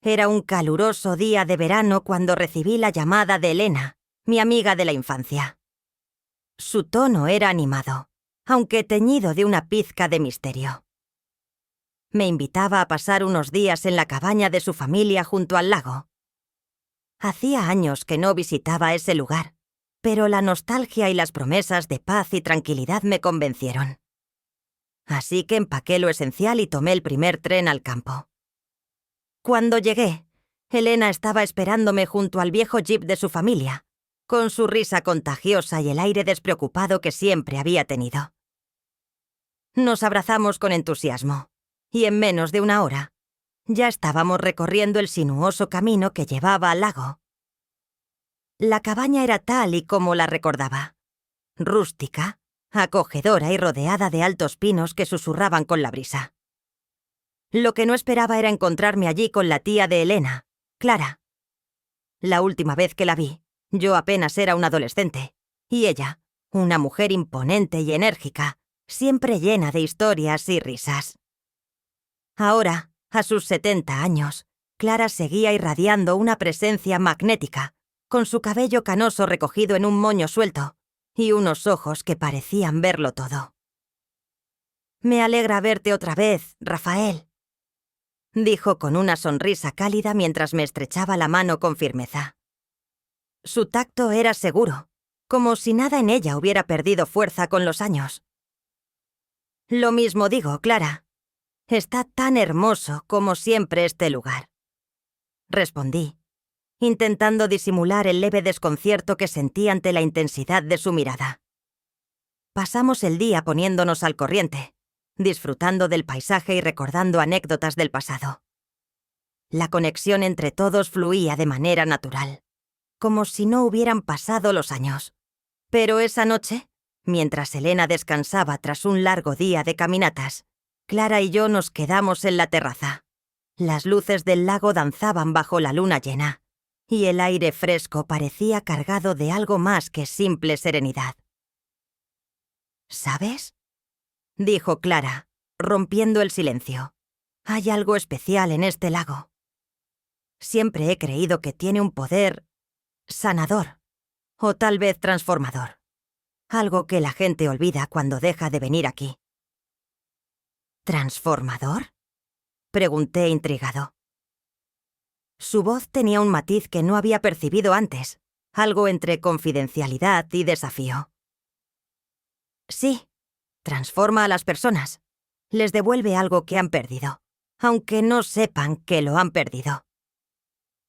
Era un caluroso día de verano cuando recibí la llamada de Elena, mi amiga de la infancia. Su tono era animado, aunque teñido de una pizca de misterio. Me invitaba a pasar unos días en la cabaña de su familia junto al lago. Hacía años que no visitaba ese lugar, pero la nostalgia y las promesas de paz y tranquilidad me convencieron. Así que empaqué lo esencial y tomé el primer tren al campo. Cuando llegué, Elena estaba esperándome junto al viejo jeep de su familia, con su risa contagiosa y el aire despreocupado que siempre había tenido. Nos abrazamos con entusiasmo, y en menos de una hora, ya estábamos recorriendo el sinuoso camino que llevaba al lago. La cabaña era tal y como la recordaba: rústica, acogedora y rodeada de altos pinos que susurraban con la brisa. Lo que no esperaba era encontrarme allí con la tía de Elena, Clara. La última vez que la vi, yo apenas era un adolescente, y ella, una mujer imponente y enérgica, siempre llena de historias y risas. Ahora, a sus 70 años, Clara seguía irradiando una presencia magnética, con su cabello canoso recogido en un moño suelto y unos ojos que parecían verlo todo. «Me alegra verte otra vez, Rafael», dijo con una sonrisa cálida mientras me estrechaba la mano con firmeza. Su tacto era seguro, como si nada en ella hubiera perdido fuerza con los años. «Lo mismo digo, Clara. Está tan hermoso como siempre este lugar», respondí, intentando disimular el leve desconcierto que sentí ante la intensidad de su mirada. Pasamos el día poniéndonos al corriente, disfrutando del paisaje y recordando anécdotas del pasado. La conexión entre todos fluía de manera natural, como si no hubieran pasado los años. Pero esa noche, mientras Elena descansaba tras un largo día de caminatas, Clara y yo nos quedamos en la terraza. Las luces del lago danzaban bajo la luna llena, y el aire fresco parecía cargado de algo más que simple serenidad. «¿Sabes?», dijo Clara, rompiendo el silencio. «Hay algo especial en este lago. Siempre he creído que tiene un poder sanador, o tal vez transformador. Algo que la gente olvida cuando deja de venir aquí». «¿Transformador?», pregunté intrigado. Su voz tenía un matiz que no había percibido antes, algo entre confidencialidad y desafío. «Sí, transforma a las personas. Les devuelve algo que han perdido, aunque no sepan que lo han perdido»,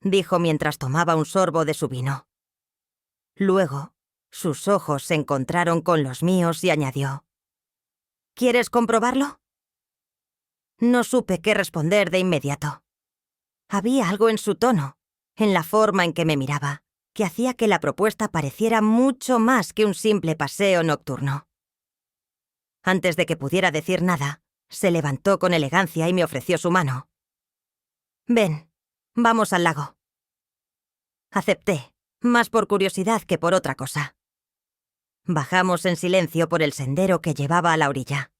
dijo mientras tomaba un sorbo de su vino. Luego, sus ojos se encontraron con los míos y añadió: «¿Quieres comprobarlo?». No supe qué responder de inmediato. Había algo en su tono, en la forma en que me miraba, que hacía que la propuesta pareciera mucho más que un simple paseo nocturno. Antes de que pudiera decir nada, se levantó con elegancia y me ofreció su mano. «Ven, vamos al lago». Acepté, más por curiosidad que por otra cosa. Bajamos en silencio por el sendero que llevaba a la orilla.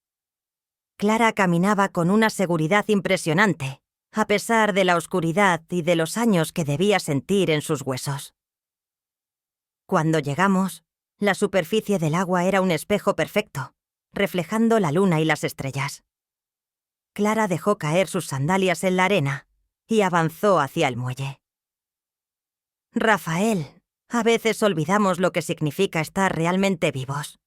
Clara caminaba con una seguridad impresionante, a pesar de la oscuridad y de los años que debía sentir en sus huesos. Cuando llegamos, la superficie del agua era un espejo perfecto, reflejando la luna y las estrellas. Clara dejó caer sus sandalias en la arena y avanzó hacia el muelle. «Rafael, a veces olvidamos lo que significa estar realmente vivos»,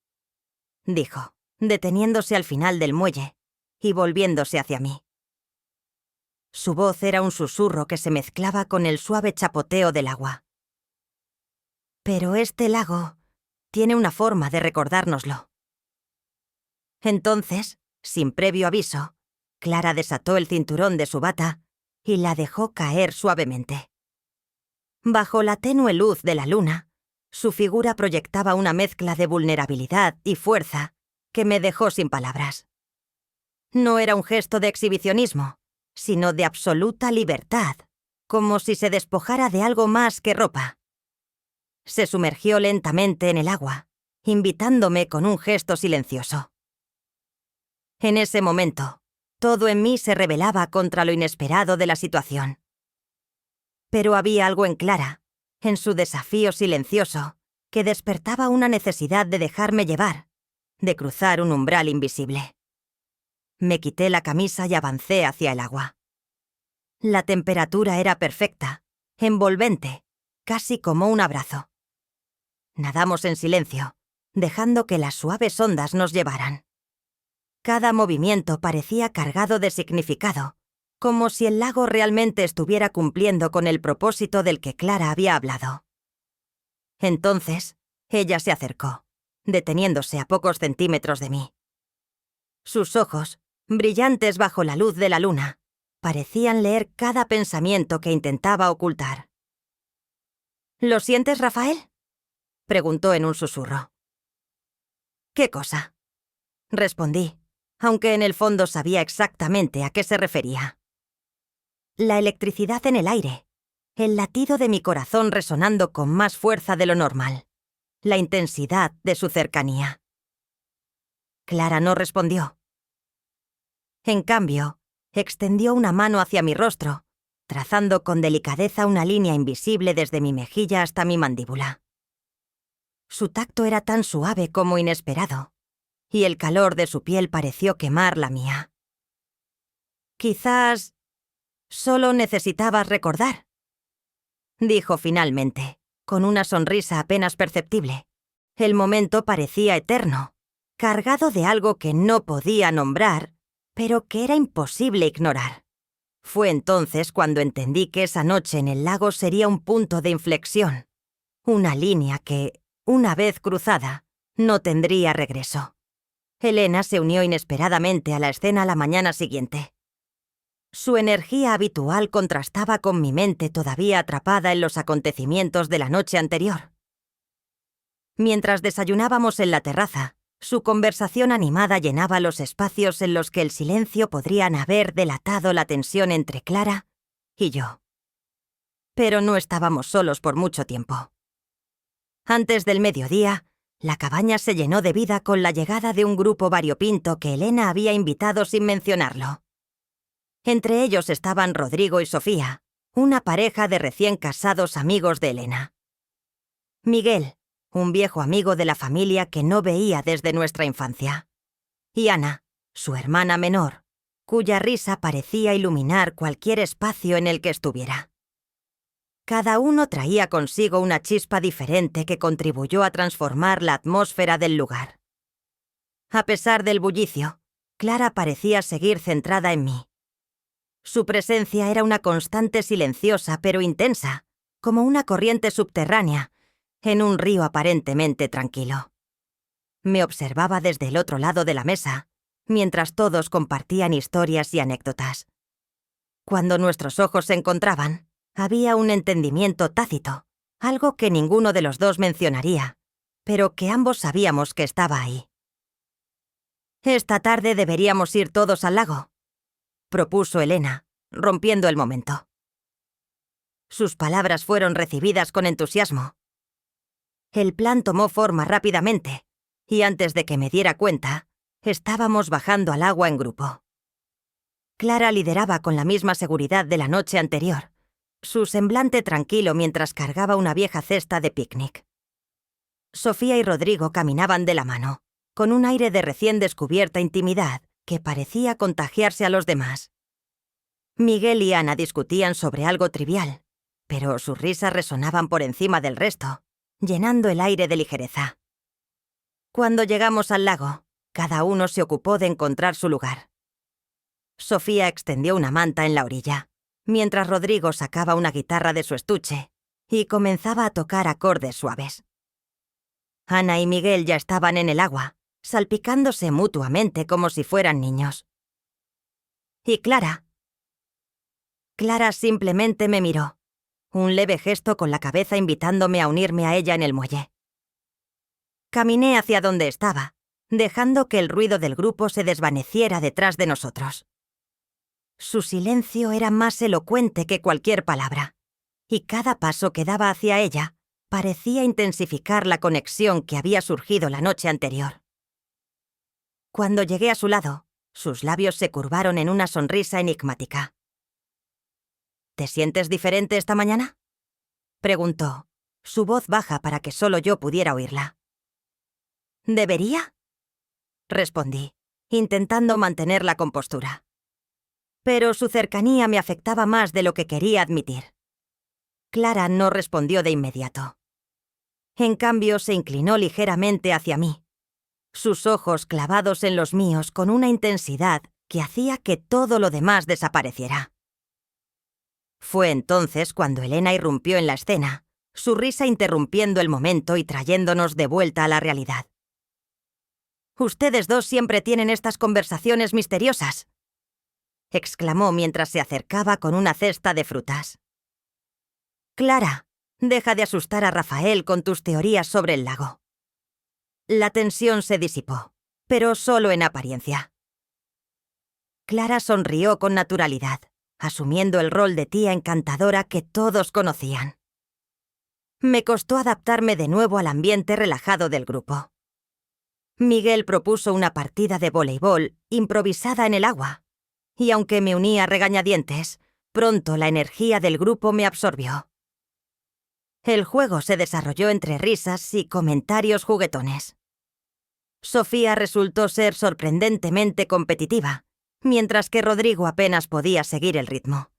dijo, deteniéndose al final del muelle y volviéndose hacia mí. Su voz era un susurro que se mezclaba con el suave chapoteo del agua. «Pero este lago tiene una forma de recordárnoslo». Entonces, sin previo aviso, Clara desató el cinturón de su bata y la dejó caer suavemente. Bajo la tenue luz de la luna, su figura proyectaba una mezcla de vulnerabilidad y fuerza que me dejó sin palabras. No era un gesto de exhibicionismo, sino de absoluta libertad, como si se despojara de algo más que ropa. Se sumergió lentamente en el agua, invitándome con un gesto silencioso. En ese momento, todo en mí se rebelaba contra lo inesperado de la situación. Pero había algo en Clara, en su desafío silencioso, que despertaba una necesidad de dejarme llevar, de cruzar un umbral invisible. Me quité la camisa y avancé hacia el agua. La temperatura era perfecta, envolvente, casi como un abrazo. Nadamos en silencio, dejando que las suaves ondas nos llevaran. Cada movimiento parecía cargado de significado, como si el lago realmente estuviera cumpliendo con el propósito del que Clara había hablado. Entonces, ella se acercó, deteniéndose a pocos centímetros de mí. Sus ojos, brillantes bajo la luz de la luna, parecían leer cada pensamiento que intentaba ocultar. ¿Lo sientes, Rafael?, preguntó en un susurro. ¿Qué cosa?, respondí, aunque en el fondo sabía exactamente a qué se refería. La electricidad en el aire, el latido de mi corazón resonando con más fuerza de lo normal, la intensidad de su cercanía. Clara no respondió. En cambio, extendió una mano hacia mi rostro, trazando con delicadeza una línea invisible desde mi mejilla hasta mi mandíbula. Su tacto era tan suave como inesperado, y el calor de su piel pareció quemar la mía. Quizás solo necesitabas recordar, dijo finalmente, con una sonrisa apenas perceptible. El momento parecía eterno, cargado de algo que no podía nombrar, pero que era imposible ignorar. Fue entonces cuando entendí que esa noche en el lago sería un punto de inflexión, una línea que, una vez cruzada, no tendría regreso. Elena se unió inesperadamente a la escena la mañana siguiente. Su energía habitual contrastaba con mi mente todavía atrapada en los acontecimientos de la noche anterior. Mientras desayunábamos en la terraza, su conversación animada llenaba los espacios en los que el silencio podrían haber delatado la tensión entre Clara y yo. Pero no estábamos solos por mucho tiempo. Antes del mediodía, la cabaña se llenó de vida con la llegada de un grupo variopinto que Elena había invitado sin mencionarlo. Entre ellos estaban Rodrigo y Sofía, una pareja de recién casados amigos de Elena. Miguel, un viejo amigo de la familia que no veía desde nuestra infancia. Y Ana, su hermana menor, cuya risa parecía iluminar cualquier espacio en el que estuviera. Cada uno traía consigo una chispa diferente que contribuyó a transformar la atmósfera del lugar. A pesar del bullicio, Clara parecía seguir centrada en mí. Su presencia era una constante silenciosa pero intensa, como una corriente subterránea, en un río aparentemente tranquilo. Me observaba desde el otro lado de la mesa, mientras todos compartían historias y anécdotas. Cuando nuestros ojos se encontraban, había un entendimiento tácito, algo que ninguno de los dos mencionaría, pero que ambos sabíamos que estaba ahí. «Esta tarde deberíamos ir todos al lago», propuso Elena, rompiendo el momento. Sus palabras fueron recibidas con entusiasmo. El plan tomó forma rápidamente, y antes de que me diera cuenta, estábamos bajando al agua en grupo. Clara lideraba con la misma seguridad de la noche anterior, su semblante tranquilo mientras cargaba una vieja cesta de picnic. Sofía y Rodrigo caminaban de la mano, con un aire de recién descubierta intimidad que parecía contagiarse a los demás. Miguel y Ana discutían sobre algo trivial, pero sus risas resonaban por encima del resto, llenando el aire de ligereza. Cuando llegamos al lago, cada uno se ocupó de encontrar su lugar. Sofía extendió una manta en la orilla, mientras Rodrigo sacaba una guitarra de su estuche y comenzaba a tocar acordes suaves. Ana y Miguel ya estaban en el agua, salpicándose mutuamente como si fueran niños. ¿Y Clara? Clara simplemente me miró, un leve gesto con la cabeza invitándome a unirme a ella en el muelle. Caminé hacia donde estaba, dejando que el ruido del grupo se desvaneciera detrás de nosotros. Su silencio era más elocuente que cualquier palabra, y cada paso que daba hacia ella parecía intensificar la conexión que había surgido la noche anterior. Cuando llegué a su lado, sus labios se curvaron en una sonrisa enigmática. ¿Te sientes diferente esta mañana?, preguntó, su voz baja para que solo yo pudiera oírla. ¿Debería?, respondí, intentando mantener la compostura. Pero su cercanía me afectaba más de lo que quería admitir. Clara no respondió de inmediato. En cambio, se inclinó ligeramente hacia mí, sus ojos clavados en los míos con una intensidad que hacía que todo lo demás desapareciera. Fue entonces cuando Elena irrumpió en la escena, su risa interrumpiendo el momento y trayéndonos de vuelta a la realidad. «Ustedes dos siempre tienen estas conversaciones misteriosas», exclamó mientras se acercaba con una cesta de frutas. «Clara, deja de asustar a Rafael con tus teorías sobre el lago». La tensión se disipó, pero solo en apariencia. Clara sonrió con naturalidad, asumiendo el rol de tía encantadora que todos conocían. Me costó adaptarme de nuevo al ambiente relajado del grupo. Miguel propuso una partida de voleibol improvisada en el agua, y aunque me uní a regañadientes, pronto la energía del grupo me absorbió. El juego se desarrolló entre risas y comentarios juguetones. Sofía resultó ser sorprendentemente competitiva, mientras que Rodrigo apenas podía seguir el ritmo.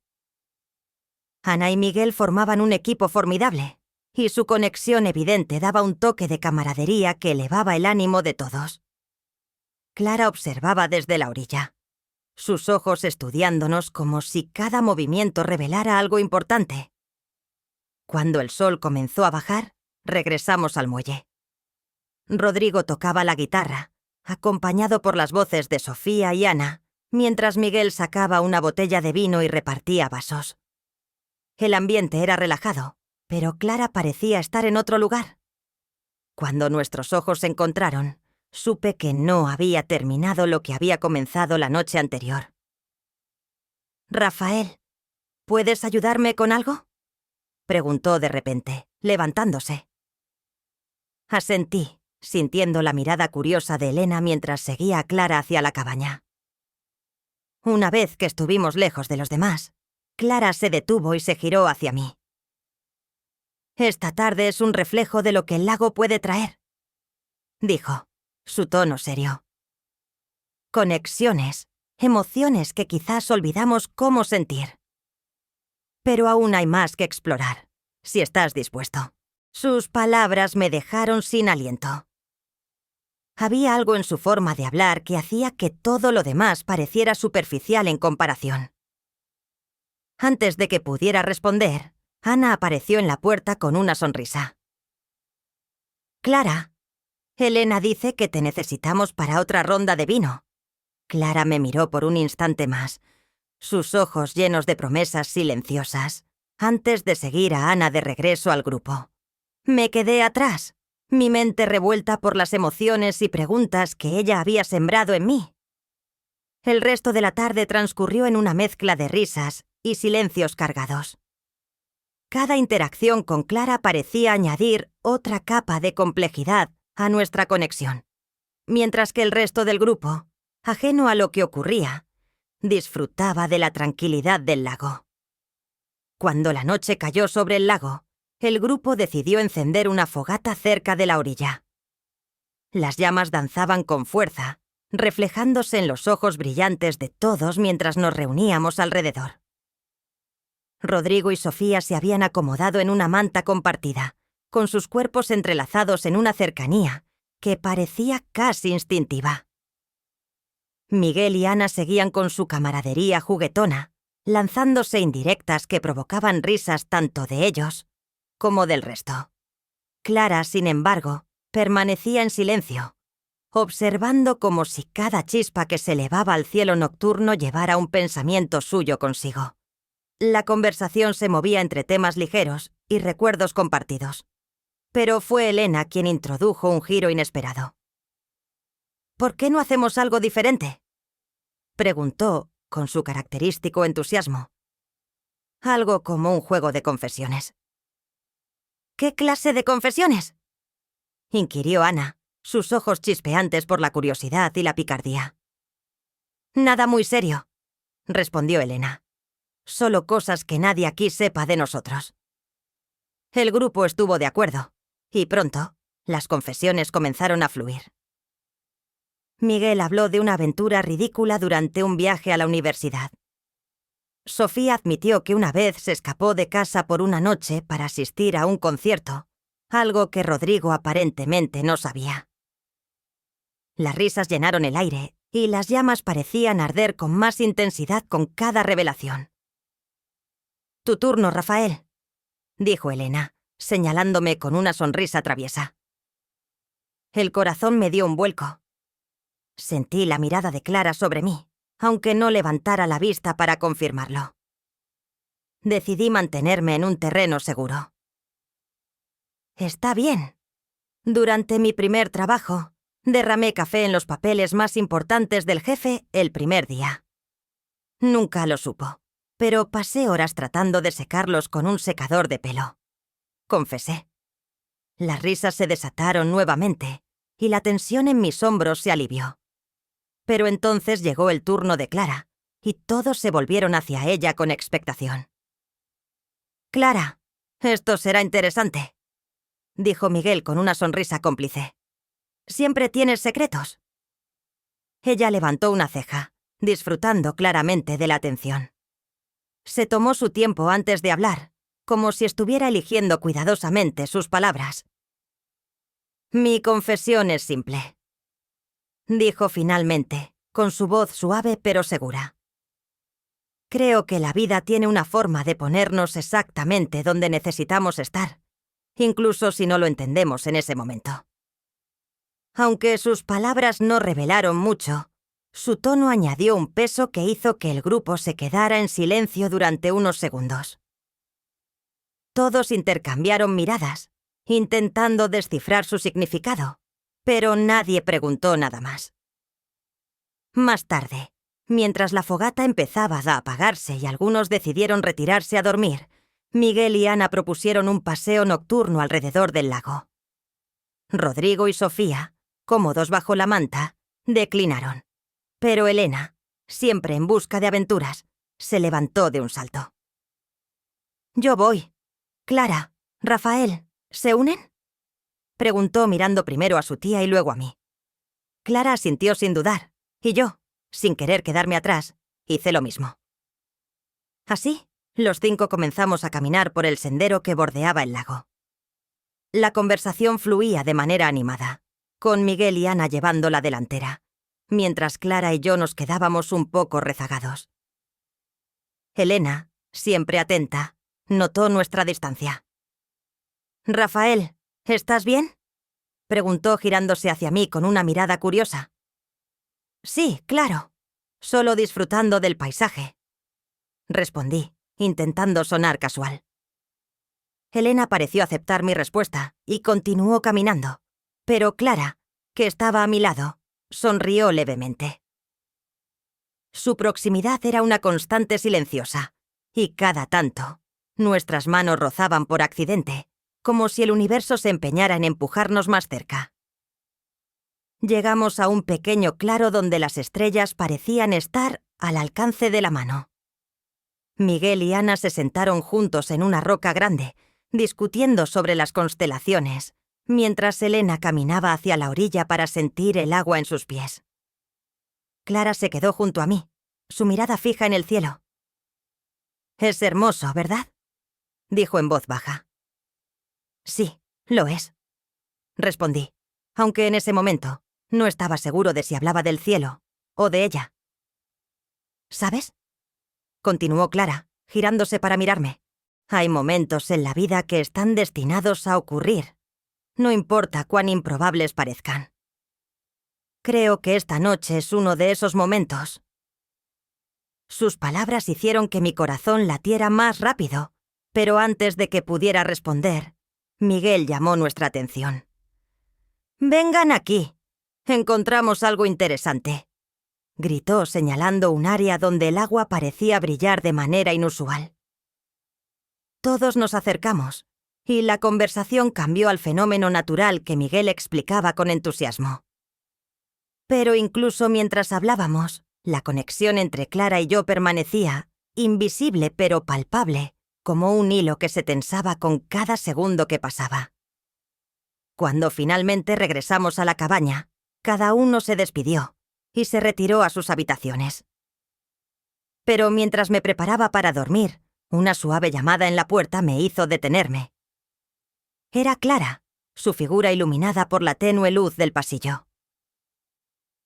Ana y Miguel formaban un equipo formidable, y su conexión evidente daba un toque de camaradería que elevaba el ánimo de todos. Clara observaba desde la orilla, sus ojos estudiándonos como si cada movimiento revelara algo importante. Cuando el sol comenzó a bajar, regresamos al muelle. Rodrigo tocaba la guitarra, acompañado por las voces de Sofía y Ana, mientras Miguel sacaba una botella de vino y repartía vasos. El ambiente era relajado, pero Clara parecía estar en otro lugar. Cuando nuestros ojos se encontraron, supe que no había terminado lo que había comenzado la noche anterior. «Rafael, ¿puedes ayudarme con algo?», preguntó de repente, levantándose. Asentí, sintiendo la mirada curiosa de Elena mientras seguía a Clara hacia la cabaña. Una vez que estuvimos lejos de los demás, Clara se detuvo y se giró hacia mí. «Esta tarde es un reflejo de lo que el lago puede traer», dijo, su tono serio. «Conexiones, emociones que quizás olvidamos cómo sentir. Pero aún hay más que explorar, si estás dispuesto». Sus palabras me dejaron sin aliento. Había algo en su forma de hablar que hacía que todo lo demás pareciera superficial en comparación. Antes de que pudiera responder, Ana apareció en la puerta con una sonrisa. «Clara, Elena dice que te necesitamos para otra ronda de vino». Clara me miró por un instante más, sus ojos llenos de promesas silenciosas, antes de seguir a Ana de regreso al grupo. Me quedé atrás, mi mente revuelta por las emociones y preguntas que ella había sembrado en mí. El resto de la tarde transcurrió en una mezcla de risas y silencios cargados. Cada interacción con Clara parecía añadir otra capa de complejidad a nuestra conexión, mientras que el resto del grupo, ajeno a lo que ocurría, disfrutaba de la tranquilidad del lago. Cuando la noche cayó sobre el lago, el grupo decidió encender una fogata cerca de la orilla. Las llamas danzaban con fuerza, reflejándose en los ojos brillantes de todos mientras nos reuníamos alrededor. Rodrigo y Sofía se habían acomodado en una manta compartida, con sus cuerpos entrelazados en una cercanía que parecía casi instintiva. Miguel y Ana seguían con su camaradería juguetona, lanzándose indirectas que provocaban risas tanto de ellos como del resto. Clara, sin embargo, permanecía en silencio, observando como si cada chispa que se elevaba al cielo nocturno llevara un pensamiento suyo consigo. La conversación se movía entre temas ligeros y recuerdos compartidos, pero fue Elena quien introdujo un giro inesperado. «¿Por qué no hacemos algo diferente?», preguntó con su característico entusiasmo. «Algo como un juego de confesiones». «¿Qué clase de confesiones?», inquirió Ana, sus ojos chispeantes por la curiosidad y la picardía. «Nada muy serio», respondió Elena. solo cosas que nadie aquí sepa de nosotros. El grupo estuvo de acuerdo, y pronto, las confesiones comenzaron a fluir. Miguel habló de una aventura ridícula durante un viaje a la universidad. Sofía admitió que una vez se escapó de casa por una noche para asistir a un concierto, algo que Rodrigo aparentemente no sabía. Las risas llenaron el aire y las llamas parecían arder con más intensidad con cada revelación. «Tu turno, Rafael», dijo Elena, señalándome con una sonrisa traviesa. El corazón me dio un vuelco. Sentí la mirada de Clara sobre mí, aunque no levantara la vista para confirmarlo. Decidí mantenerme en un terreno seguro. Está bien. Durante mi primer trabajo, derramé café en los papeles más importantes del jefe el primer día. Nunca lo supo, pero pasé horas tratando de secarlos con un secador de pelo. Confesé. Las risas se desataron nuevamente y la tensión en mis hombros se alivió. Pero entonces llegó el turno de Clara, y todos se volvieron hacia ella con expectación. «Clara, esto será interesante», dijo Miguel con una sonrisa cómplice. «¿Siempre tienes secretos?» Ella levantó una ceja, disfrutando claramente de la atención. Se tomó su tiempo antes de hablar, como si estuviera eligiendo cuidadosamente sus palabras. «Mi confesión es simple», dijo finalmente, con su voz suave pero segura. «Creo que la vida tiene una forma de ponernos exactamente donde necesitamos estar, incluso si no lo entendemos en ese momento». Aunque sus palabras no revelaron mucho, su tono añadió un peso que hizo que el grupo se quedara en silencio durante unos segundos. Todos intercambiaron miradas, intentando descifrar su significado, pero nadie preguntó nada más. Más tarde, mientras la fogata empezaba a apagarse y algunos decidieron retirarse a dormir, Miguel y Ana propusieron un paseo nocturno alrededor del lago. Rodrigo y Sofía, cómodos bajo la manta, declinaron. Pero Elena, siempre en busca de aventuras, se levantó de un salto. «Yo voy. Clara, Rafael, ¿se unen?», preguntó mirando primero a su tía y luego a mí. Clara asintió sin dudar, y yo, sin querer quedarme atrás, hice lo mismo. Así, los 5 comenzamos a caminar por el sendero que bordeaba el lago. La conversación fluía de manera animada, con Miguel y Ana llevando la delantera, mientras Clara y yo nos quedábamos un poco rezagados. Elena, siempre atenta, notó nuestra distancia. «Rafael, ¿estás bien?», preguntó girándose hacia mí con una mirada curiosa. «Sí, claro, solo disfrutando del paisaje», respondí, intentando sonar casual. Elena pareció aceptar mi respuesta y continuó caminando, pero Clara, que estaba a mi lado, sonrió levemente. Su proximidad era una constante silenciosa, y cada tanto, nuestras manos rozaban por accidente, como si el universo se empeñara en empujarnos más cerca. Llegamos a un pequeño claro donde las estrellas parecían estar al alcance de la mano. Miguel y Ana se sentaron juntos en una roca grande, discutiendo sobre las constelaciones, mientras Elena caminaba hacia la orilla para sentir el agua en sus pies. Clara se quedó junto a mí, su mirada fija en el cielo. «Es hermoso, ¿verdad?», dijo en voz baja. «Sí, lo es», respondí, aunque en ese momento no estaba seguro de si hablaba del cielo o de ella. «¿Sabes?», continuó Clara, girándose para mirarme. «Hay momentos en la vida que están destinados a ocurrir, no importa cuán improbables parezcan. Creo que esta noche es uno de esos momentos». Sus palabras hicieron que mi corazón latiera más rápido, pero antes de que pudiera responder, Miguel llamó nuestra atención. «Vengan aquí. Encontramos algo interesante», gritó señalando un área donde el agua parecía brillar de manera inusual. Todos nos acercamos, y la conversación cambió al fenómeno natural que Miguel explicaba con entusiasmo. Pero incluso mientras hablábamos, la conexión entre Clara y yo permanecía, invisible pero palpable, como un hilo que se tensaba con cada segundo que pasaba. Cuando finalmente regresamos a la cabaña, cada uno se despidió y se retiró a sus habitaciones. Pero mientras me preparaba para dormir, una suave llamada en la puerta me hizo detenerme. Era Clara, su figura iluminada por la tenue luz del pasillo.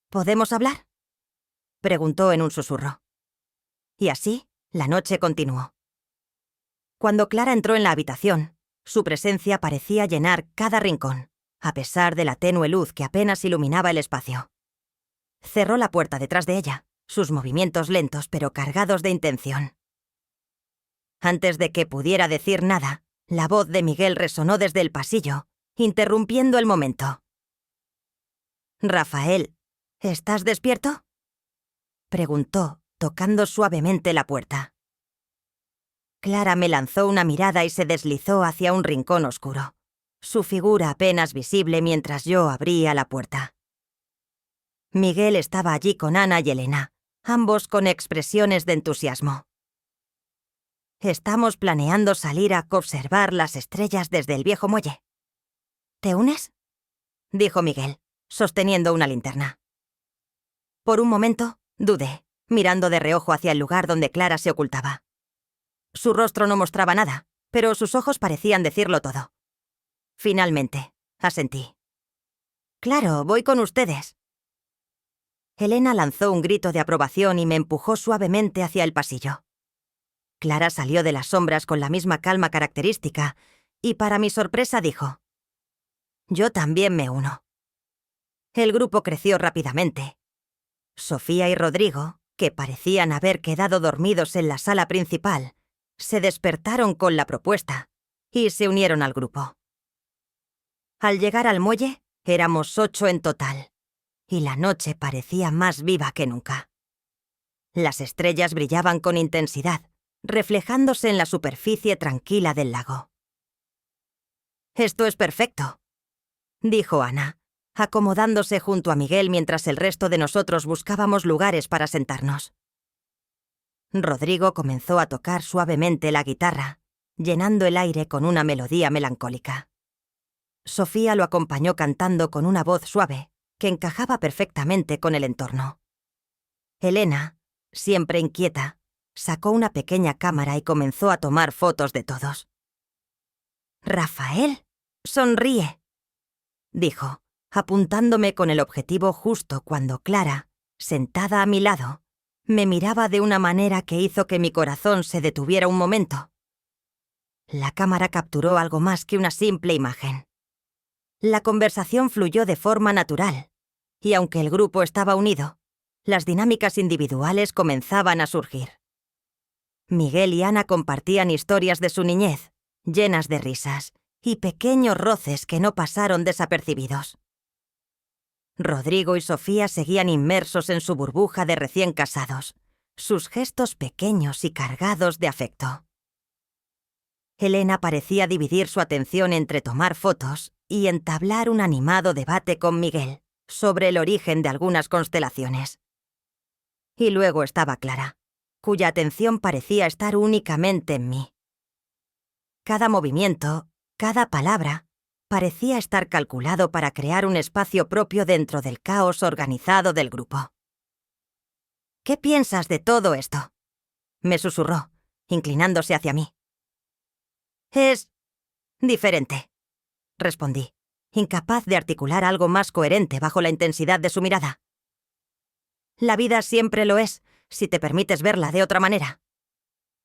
¿Podemos hablar?, preguntó en un susurro. Y así, la noche continuó. Cuando Clara entró en la habitación, su presencia parecía llenar cada rincón, a pesar de la tenue luz que apenas iluminaba el espacio. Cerró la puerta detrás de ella, sus movimientos lentos pero cargados de intención. Antes de que pudiera decir nada, la voz de Miguel resonó desde el pasillo, interrumpiendo el momento. «Rafael, ¿estás despierto?», preguntó, tocando suavemente la puerta. Clara me lanzó una mirada y se deslizó hacia un rincón oscuro, su figura apenas visible mientras yo abría la puerta. Miguel estaba allí con Ana y Elena, ambos con expresiones de entusiasmo. «Estamos planeando salir a observar las estrellas desde el viejo muelle. ¿Te unes?», dijo Miguel, sosteniendo una linterna. Por un momento, dudé, mirando de reojo hacia el lugar donde Clara se ocultaba. Su rostro no mostraba nada, pero sus ojos parecían decirlo todo. Finalmente, asentí. «Claro, voy con ustedes». Elena lanzó un grito de aprobación y me empujó suavemente hacia el pasillo. Clara salió de las sombras con la misma calma característica y, para mi sorpresa, dijo: «Yo también me uno». El grupo creció rápidamente. Sofía y Rodrigo, que parecían haber quedado dormidos en la sala principal, se despertaron con la propuesta y se unieron al grupo. Al llegar al muelle, éramos 8 en total, y la noche parecía más viva que nunca. Las estrellas brillaban con intensidad, reflejándose en la superficie tranquila del lago. «Esto es perfecto», dijo Ana, acomodándose junto a Miguel mientras el resto de nosotros buscábamos lugares para sentarnos. Rodrigo comenzó a tocar suavemente la guitarra, llenando el aire con una melodía melancólica. Sofía lo acompañó cantando con una voz suave que encajaba perfectamente con el entorno. Elena, siempre inquieta, sacó una pequeña cámara y comenzó a tomar fotos de todos. «Rafael, sonríe», dijo, apuntándome con el objetivo justo cuando Clara, sentada a mi lado, me miraba de una manera que hizo que mi corazón se detuviera un momento. La cámara capturó algo más que una simple imagen. La conversación fluyó de forma natural, y aunque el grupo estaba unido, las dinámicas individuales comenzaban a surgir. Miguel y Ana compartían historias de su niñez, llenas de risas y pequeños roces que no pasaron desapercibidos. Rodrigo y Sofía seguían inmersos en su burbuja de recién casados, sus gestos pequeños y cargados de afecto. Elena parecía dividir su atención entre tomar fotos y entablar un animado debate con Miguel sobre el origen de algunas constelaciones. Y luego estaba Clara, cuya atención parecía estar únicamente en mí. Cada movimiento, cada palabra, parecía estar calculado para crear un espacio propio dentro del caos organizado del grupo. «¿Qué piensas de todo esto?», me susurró, inclinándose hacia mí. «Es diferente», respondí, incapaz de articular algo más coherente bajo la intensidad de su mirada. «La vida siempre lo es, si te permites verla de otra manera»,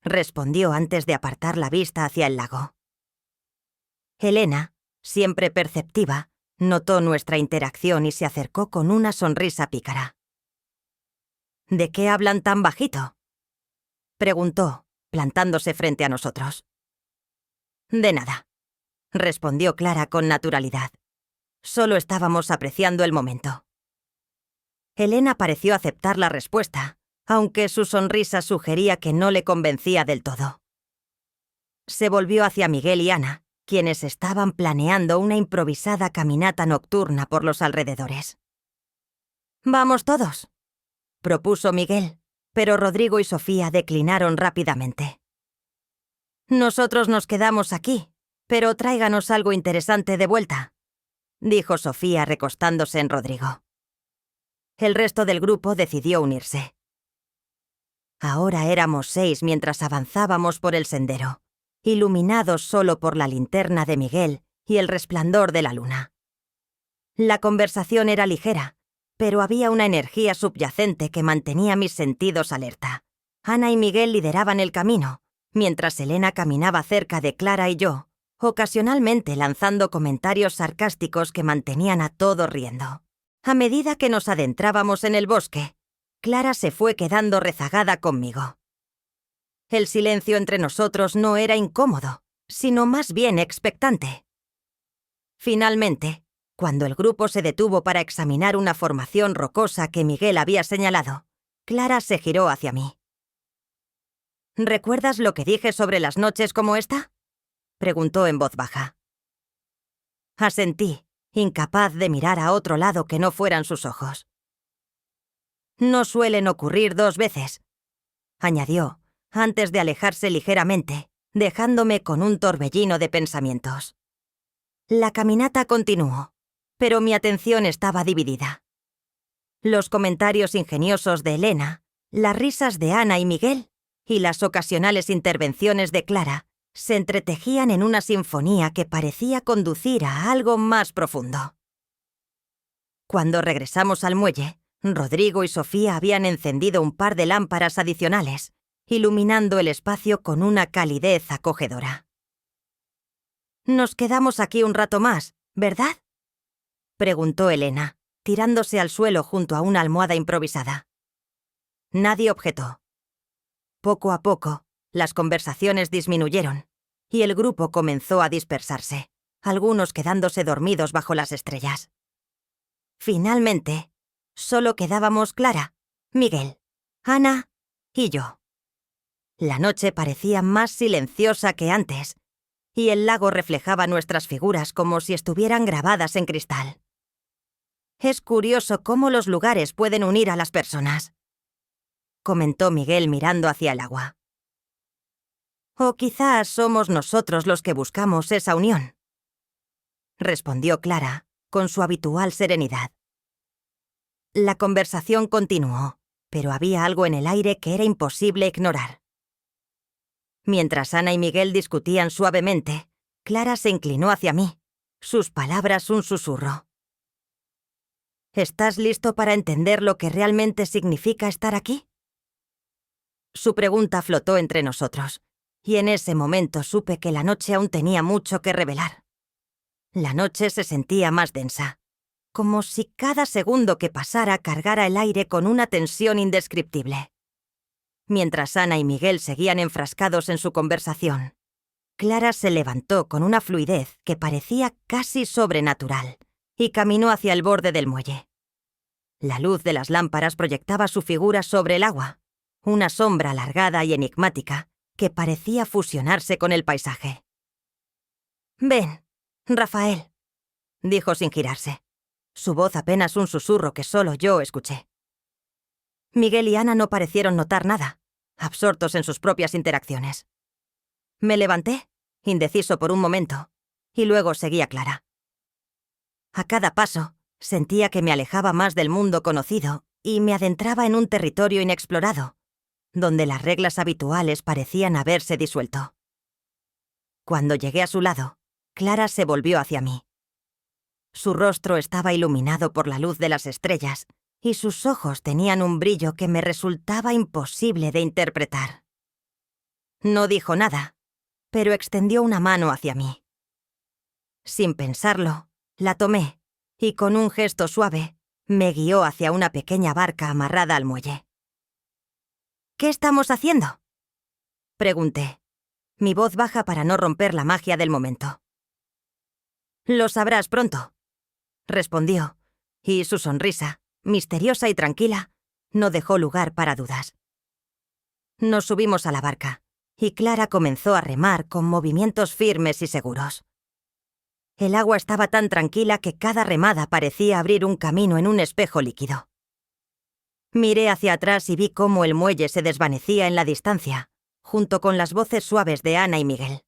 respondió antes de apartar la vista hacia el lago. Elena, siempre perceptiva, notó nuestra interacción y se acercó con una sonrisa pícara. «¿De qué hablan tan bajito?», preguntó, plantándose frente a nosotros. «De nada», respondió Clara con naturalidad. Solo estábamos apreciando el momento. Elena pareció aceptar la respuesta, aunque su sonrisa sugería que no le convencía del todo. Se volvió hacia Miguel y Ana, quienes estaban planeando una improvisada caminata nocturna por los alrededores. «Vamos todos», propuso Miguel, pero Rodrigo y Sofía declinaron rápidamente. «Nosotros nos quedamos aquí, pero tráiganos algo interesante de vuelta», dijo Sofía recostándose en Rodrigo. El resto del grupo decidió unirse. Ahora éramos 6 mientras avanzábamos por el sendero, iluminados solo por la linterna de Miguel y el resplandor de la luna. La conversación era ligera, pero había una energía subyacente que mantenía mis sentidos alerta. Ana y Miguel lideraban el camino, mientras Elena caminaba cerca de Clara y yo, ocasionalmente lanzando comentarios sarcásticos que mantenían a todos riendo. A medida que nos adentrábamos en el bosque, Clara se fue quedando rezagada conmigo. El silencio entre nosotros no era incómodo, sino más bien expectante. Finalmente, cuando el grupo se detuvo para examinar una formación rocosa que Miguel había señalado, Clara se giró hacia mí. «¿Recuerdas lo que dije sobre las noches como esta?», preguntó en voz baja. Asentí, incapaz de mirar a otro lado que no fueran sus ojos. «No suelen ocurrir 2 veces», añadió, antes de alejarse ligeramente, dejándome con un torbellino de pensamientos. La caminata continuó, pero mi atención estaba dividida. Los comentarios ingeniosos de Elena, las risas de Ana y Miguel y las ocasionales intervenciones de Clara se entretejían en una sinfonía que parecía conducir a algo más profundo. Cuando regresamos al muelle, Rodrigo y Sofía habían encendido un par de lámparas adicionales, iluminando el espacio con una calidez acogedora. «Nos quedamos aquí un rato más, ¿verdad?», preguntó Elena, tirándose al suelo junto a una almohada improvisada. Nadie objetó. Poco a poco, las conversaciones disminuyeron, y el grupo comenzó a dispersarse, algunos quedándose dormidos bajo las estrellas. Finalmente, solo quedábamos Clara, Miguel, Ana y yo. La noche parecía más silenciosa que antes, y el lago reflejaba nuestras figuras como si estuvieran grabadas en cristal. «Es curioso cómo los lugares pueden unir a las personas», comentó Miguel mirando hacia el agua. «O quizás somos nosotros los que buscamos esa unión», respondió Clara, con su habitual serenidad. La conversación continuó, pero había algo en el aire que era imposible ignorar. Mientras Ana y Miguel discutían suavemente, Clara se inclinó hacia mí, sus palabras un susurro. «¿Estás listo para entender lo que realmente significa estar aquí?». Su pregunta flotó entre nosotros, y en ese momento supe que la noche aún tenía mucho que revelar. La noche se sentía más densa, como si cada segundo que pasara cargara el aire con una tensión indescriptible. Mientras Ana y Miguel seguían enfrascados en su conversación, Clara se levantó con una fluidez que parecía casi sobrenatural y caminó hacia el borde del muelle. La luz de las lámparas proyectaba su figura sobre el agua, una sombra alargada y enigmática que parecía fusionarse con el paisaje. «Ven, Rafael», dijo sin girarse, su voz apenas un susurro que solo yo escuché. Miguel y Ana no parecieron notar nada, absortos en sus propias interacciones. Me levanté, indeciso por un momento, y luego seguí a Clara. A cada paso, sentía que me alejaba más del mundo conocido y me adentraba en un territorio inexplorado, donde las reglas habituales parecían haberse disuelto. Cuando llegué a su lado, Clara se volvió hacia mí. Su rostro estaba iluminado por la luz de las estrellas y sus ojos tenían un brillo que me resultaba imposible de interpretar. No dijo nada, pero extendió una mano hacia mí. Sin pensarlo, la tomé y con un gesto suave me guió hacia una pequeña barca amarrada al muelle. «¿Qué estamos haciendo?», pregunté, mi voz baja para no romper la magia del momento. «Lo sabrás pronto», respondió, y su sonrisa, misteriosa y tranquila, no dejó lugar para dudas. Nos subimos a la barca, y Clara comenzó a remar con movimientos firmes y seguros. El agua estaba tan tranquila que cada remada parecía abrir un camino en un espejo líquido. Miré hacia atrás y vi cómo el muelle se desvanecía en la distancia, junto con las voces suaves de Ana y Miguel.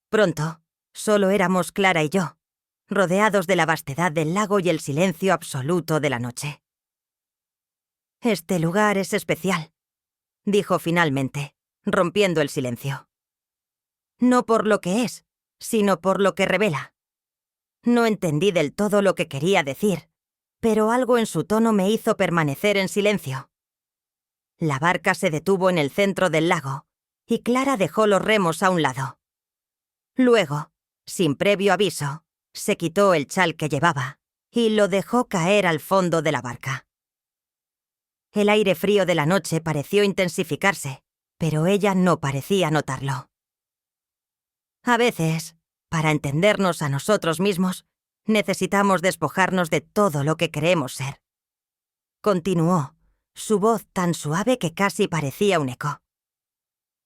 Pronto, solo éramos Clara y yo, rodeados de la vastedad del lago y el silencio absoluto de la noche. «Este lugar es especial», dijo finalmente, rompiendo el silencio. «No por lo que es, sino por lo que revela». No entendí del todo lo que quería decir, pero algo en su tono me hizo permanecer en silencio. La barca se detuvo en el centro del lago, y Clara dejó los remos a un lado. Luego, sin previo aviso, se quitó el chal que llevaba y lo dejó caer al fondo de la barca. El aire frío de la noche pareció intensificarse, pero ella no parecía notarlo. A veces, para entendernos a nosotros mismos, necesitamos despojarnos de todo lo que creemos ser. Continuó, su voz tan suave que casi parecía un eco.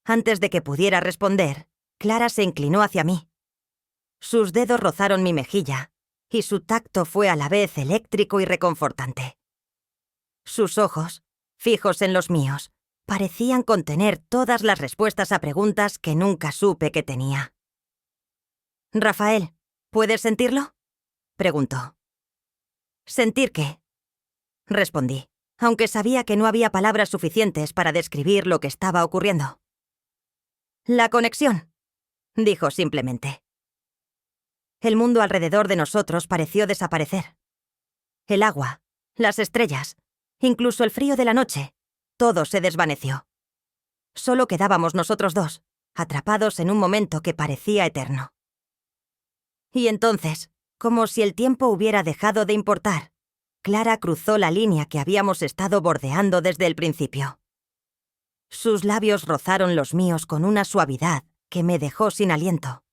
Antes de que pudiera responder, Clara se inclinó hacia mí. Sus dedos rozaron mi mejilla, y su tacto fue a la vez eléctrico y reconfortante. Sus ojos, fijos en los míos, parecían contener todas las respuestas a preguntas que nunca supe que tenía. «Rafael, ¿puedes sentirlo?», preguntó. «¿Sentir qué?», respondí, aunque sabía que no había palabras suficientes para describir lo que estaba ocurriendo. «La conexión», dijo simplemente. El mundo alrededor de nosotros pareció desaparecer. El agua, las estrellas, incluso el frío de la noche, todo se desvaneció. Solo quedábamos nosotros dos, atrapados en un momento que parecía eterno. Y entonces, como si el tiempo hubiera dejado de importar, Clara cruzó la línea que habíamos estado bordeando desde el principio. Sus labios rozaron los míos con una suavidad que me dejó sin aliento.